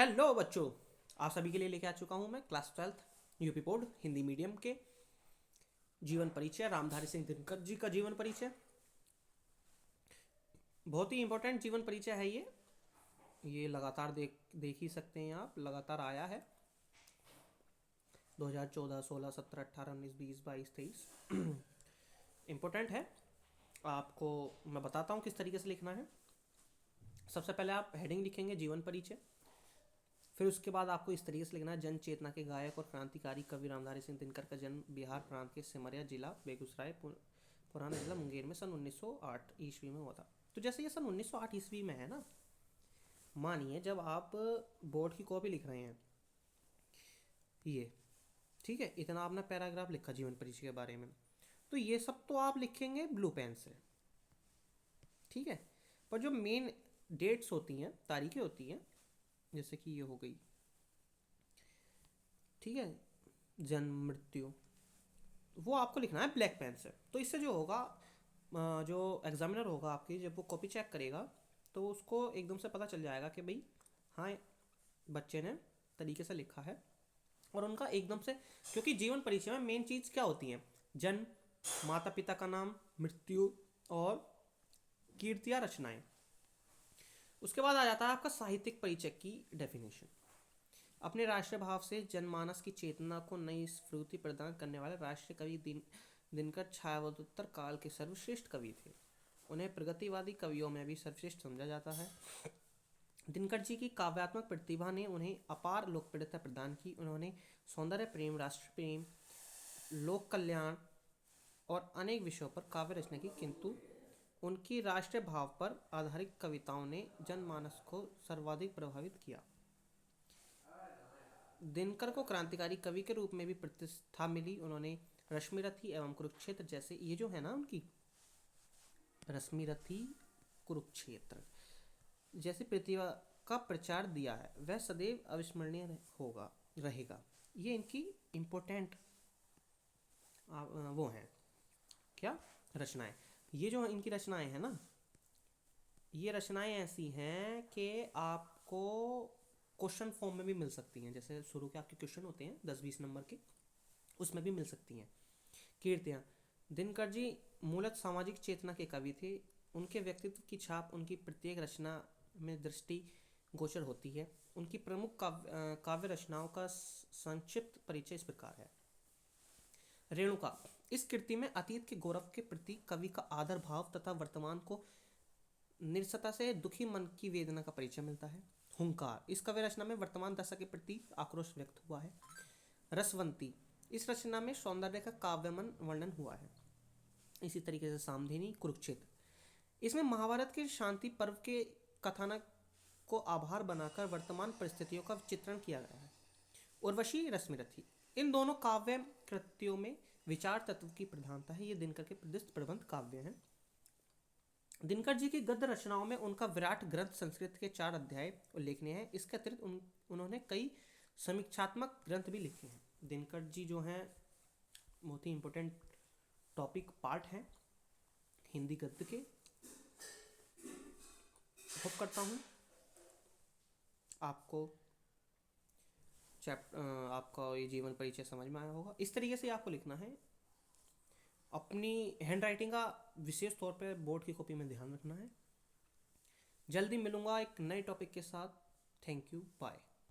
Hello बच्चों, आप सभी के लिए लेके आ चुका हूँ मैं class 12th UP board Hindi medium के जीवन परिचय रामधारी सिंह दिनकर जी का जीवन परिचय। बहुत ही इंपॉर्टेंट जीवन परिचय है ये लगातार देख ही सकते हैं आप, लगातार आया है 2014, 16, 17, 18, 19, 20, 22, 23 इम्पोर्टेंट है। आपको मैं बताता हूँ किस तरीके से लिखना है। सबसे पहले आप हेडिंग लिखेंगे जीवन परिचय, फिर उसके बाद आपको इस तरीके से लिखना है, जन चेतना के गायक और क्रांतिकारी कवि रामधारी सिंह दिनकर का जन्म बिहार प्रांत के सिमरिया जिला बेगूसराय पुराना जिला मुंगेर में सन 1908 ईस्वी में हुआ था। तो जैसे ये सन 1908 ईस्वी में है ना, मानिए जब आप बोर्ड की कॉपी लिख रहे हैं ये, ठीक है, इतना आपने पैराग्राफ लिखा जीवन परिचय के बारे में, तो ये सब तो आप लिखेंगे ब्लू पेन से, ठीक है। पर जो मेन डेट्स होती हैं, तारीखें होती हैं, जैसे कि ये हो गई, ठीक है, जन्म मृत्यु, वो आपको लिखना है ब्लैक पेन से। तो इससे जो होगा, जो एग्जामिनर होगा आपकी, जब वो कॉपी चेक करेगा तो उसको एकदम से पता चल जाएगा कि भाई हाँ, बच्चे ने तरीके से लिखा है। और उनका एकदम से, क्योंकि जीवन परिचय में मेन चीज़ क्या होती है, जन्म, माता पिता का नाम, मृत्यु और कीर्तियाँ रचनाएं। उसके बाद आ जाता है आपका साहित्यिक परिचय की डेफिनेशन। अपने राष्ट्रीय भाव से जनमानस की चेतना को नई स्फूर्ति प्रदान करने वाले राष्ट्रीय कवि दिनकर छायावतोत्तर काल के सर्वश्रेष्ठ कवि थे। उन्हें प्रगतिवादी कवियों में भी सर्वश्रेष्ठ समझा जाता है। दिनकर जी की काव्यात्मक प्रतिभा ने उन्हें अपार लोकप्रियता प्रदान की। उन्होंने सौंदर्य प्रेम, राष्ट्र प्रेम, लोक कल्याण और अनेक विषयों पर काव्य रचना की, किंतु उनकी राष्ट्रीय भाव पर आधारित कविताओं ने जनमानस को सर्वाधिक प्रभावित किया। दिनकर को क्रांतिकारी कवि के रूप में भी प्रतिष्ठा मिली। उन्होंने रश्मिरथी एवं कुरुक्षेत्र जैसे, ये जो है ना उनकी रश्मिरथी, कुरुक्षेत्र जैसे प्रतिभा का प्रचार दिया है, वह सदैव अविस्मरणीय होगा, रहेगा। ये इनकी इम्पोर्टेंट वो हैं क्या, रचनाएं। ये जो इनकी रचनाएं हैं ना, ये रचनाएं ऐसी हैं कि आपको क्वेश्चन फॉर्म में भी मिल सकती हैं। जैसे शुरू के आपके क्वेश्चन होते हैं 10-20 नंबर के, उसमें भी मिल सकती हैं। कीर्तियाँ, दिनकर जी मूलतः सामाजिक चेतना के कवि थे। उनके व्यक्तित्व की छाप उनकी प्रत्येक रचना में दृष्टि गोचर होती है। उनकी प्रमुख काव्य रचनाओं का संक्षिप्त परिचय इस प्रकार है। रेणुका, इस कृति में अतीत के गौरव के प्रति कवि का आदर भाव तथा वर्तमान को निरसता से दुखी मन की वेदना का परिचय मिलता है। हुंकार, इस काव्य रचना में वर्तमान दशा के प्रति आक्रोश व्यक्त हुआ है। रसवंती, इस रचना में सौंदर्य का काव्यमन वर्णन हुआ है। इसी तरीके से सामधिनी, कुरुक्षेत्र, इसमें महाभारत के शांति पर्व के कथानक को आभार बनाकर वर्तमान परिस्थितियों का चित्रण किया गया है। उर्वशी, रश्मिरथी, इन दोनों काव्य कृतियों में विचार तत्व की प्रधानता है। ये दिनकर के प्रसिद्ध प्रबंध काव्य हैं। दिनकर जी की गद्य रचनाओं में उनका विराट ग्रंथ संस्कृत के 4 अध्याय उल्लेखनीय है। इसके अतिरिक्त उन्होंने कई समीक्षात्मक ग्रंथ भी लिखे हैं। दिनकर जी जो हैं बहुत ही इम्पोर्टेंट टॉपिक पार्ट है हिंदी गद्य के। होप करता हूँ आपको आपका ये जीवन परिचय समझ में आया होगा। इस तरीके से आपको लिखना है। अपनी हैंड राइटिंग का विशेष तौर पर बोर्ड की कॉपी में ध्यान रखना है। जल्दी मिलूंगा एक नए टॉपिक के साथ। Thank you, bye.